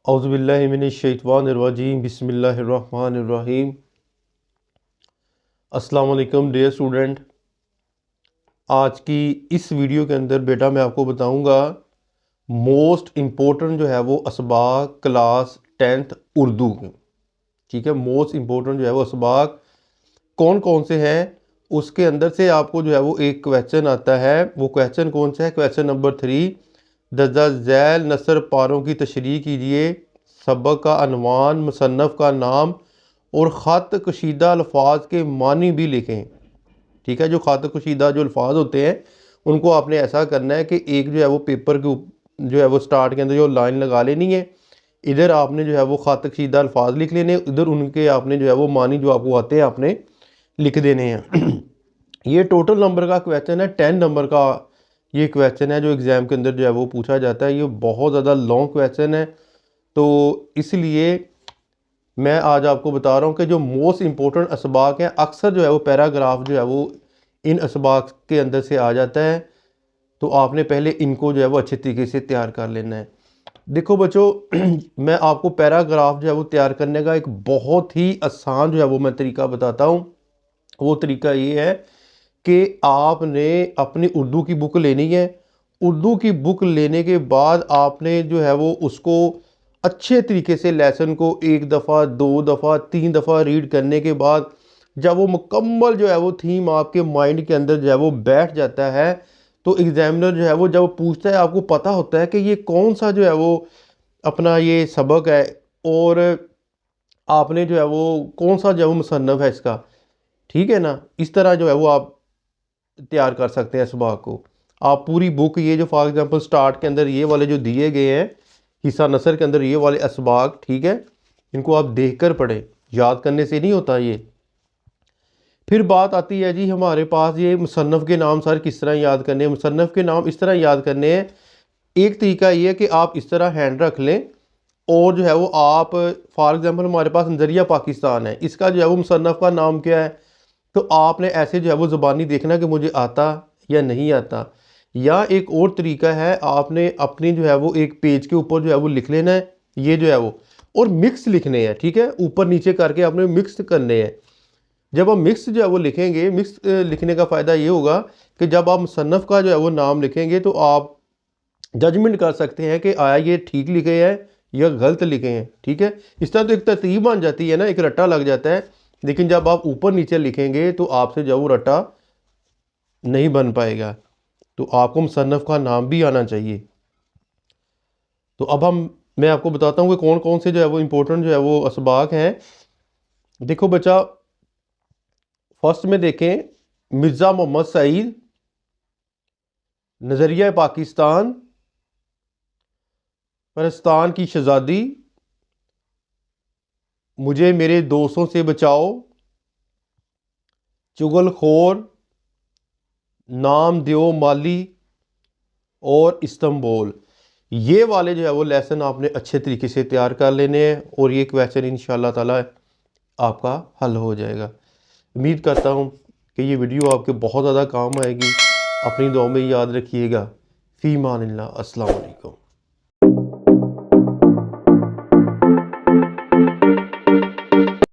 औज़ुबिल्लाहि मिनश्शैतानिर्रजीम बिस्मिल्लाहिर्रहमानिर्रहीम। अस्सलाम वालेकुम डियर स्टूडेंट। आज की इस वीडियो के अंदर बेटा मैं आपको बताऊंगा मोस्ट इम्पोर्टेंट जो है वो असबाक क्लास 10th उर्दू के। ठीक है, मोस्ट इम्पोर्टेंट जो है वो असबाक कौन कौन से हैं, उसके अंदर से आपको जो है वो एक क्वेश्चन आता है। वो क्वेश्चन कौन सा है? क्वेश्चन नंबर 3, दर्जा झैल नसर पारों की तशरीह कीजिए। सबक का अनवान, मुसन्नफ़ का नाम और ख़त कशीदा अल्फाज के मानी भी लिखें। ठीक है, जो ख़त कशीदा जो अल्फाज होते हैं उनको आपने ऐसा करना है कि एक जो है वो पेपर के जो है वो स्टार्ट के अंदर जो लाइन लगा लेनी है, इधर आपने जो है वो ख़त कशीदा अल्फाज लिख लेने, इधर उनके आपने जो है वो मानी जो आपको आते हैं आपने लिख देने हैं। ये टोटल नंबर का क्वेश्चन है, 10 नंबर का ये क्वेश्चन है जो एग्ज़ाम के अंदर जो है वो पूछा जाता है। ये बहुत ज़्यादा लॉन्ग क्वेश्चन है, तो इसलिए मैं आज आपको बता रहा हूँ कि जो मोस्ट इम्पोर्टेंट असबाक हैं, अक्सर जो है वो पैराग्राफ जो है वो इन असबाक के अंदर से आ जाता है, तो आपने पहले इनको जो है वो अच्छे तरीके से तैयार कर लेना है। देखो बच्चों, मैं आपको पैराग्राफ जो है वो तैयार करने का एक बहुत ही आसान जो है वो मैं तरीका बताता हूँ। वो तरीका ये है कि आपने अपनी उर्दू की बुक लेनी है। उर्दू की बुक लेने के बाद आपने जो है वो उसको अच्छे तरीके से लेसन को 1 दफ़ा 2 दफ़ा 3 दफ़ा रीड करने के बाद जब वो मुकम्मल जो है वो थीम आपके माइंड के अंदर जो है वो बैठ जाता है, तो एग्ज़ामिनर जो है वो जब पूछता है आपको पता होता है कि ये कौन सा जो है वो अपना ये सबक है और आपने जो है वो कौन सा जो है वो मुसन्नफ़ है इसका। ठीक है ना, इस तरह जो है वो आप तैयार कर सकते हैं असबाक को। आप पूरी बुक ये जो फॉर एग्जांपल स्टार्ट के अंदर ये वाले जो दिए गए हैं हिस्सा नसर के अंदर ये वाले असबाक, ठीक है, इनको आप देखकर पढ़ें, याद करने से नहीं होता ये। फिर बात आती है जी हमारे पास ये मुसन्नफ़ के नाम सर किस तरह याद करने हैं। मुसन्नफ़ के नाम इस तरह याद करने हैं, एक तरीका ये है कि आप इस तरह हैंड रख लें और जो है वो आप फॉर एग्जांपल हमारे पास नज़रिया पाकिस्तान है, इसका जो है वो मुसन्नफ़ का नाम क्या है, तो आपने ऐसे जो है वो ज़ुबानी देखना कि मुझे आता या नहीं आता। या एक और तरीका है, आपने अपनी जो है वो एक पेज के ऊपर जो है वो लिख लेना है ये जो है वो, और मिक्स लिखने हैं। ठीक है, ऊपर नीचे करके आपने मिक्स करने हैं। जब आप मिक्स जो है वो लिखेंगे, मिक्स लिखने का फ़ायदा ये होगा कि जब आप मुसन्नफ़ का जो है वो नाम लिखेंगे तो आप जजमेंट कर सकते हैं कि आया ये ठीक लिखे हैं या गलत लिखे हैं। ठीक है, इस तरह तो एक तरतीब बन जाती है ना, एक रट्टा लग जाता है। लेकिन जब आप ऊपर नीचे लिखेंगे तो आपसे जो वो रट्टा नहीं बन पाएगा, तो आपको मुसन्नफ़ का नाम भी आना चाहिए। तो अब मैं आपको बताता हूँ कि कौन कौन से जो है वो इम्पोर्टेंट जो है वो असबाक हैं। देखो बच्चा, फर्स्ट में देखें मिर्ज़ा मोहम्मद सईद, नज़रिया पाकिस्तान, परस्तान की शहज़ादी, मुझे मेरे दोस्तों से बचाओ, चुगलखोर, नाम दियो माली और इस्तांबुल। ये वाले जो है वो लेसन आपने अच्छे तरीके से तैयार कर लेने हैं और ये क्वेश्चन इंशाल्लाह ताला आपका हल हो जाएगा। उम्मीद करता हूँ कि ये वीडियो आपके बहुत ज़्यादा काम आएगी। अपनी दुआ में याद रखिएगा। फ़ी मानिल्लाह। अस्सलाम वालेकुम।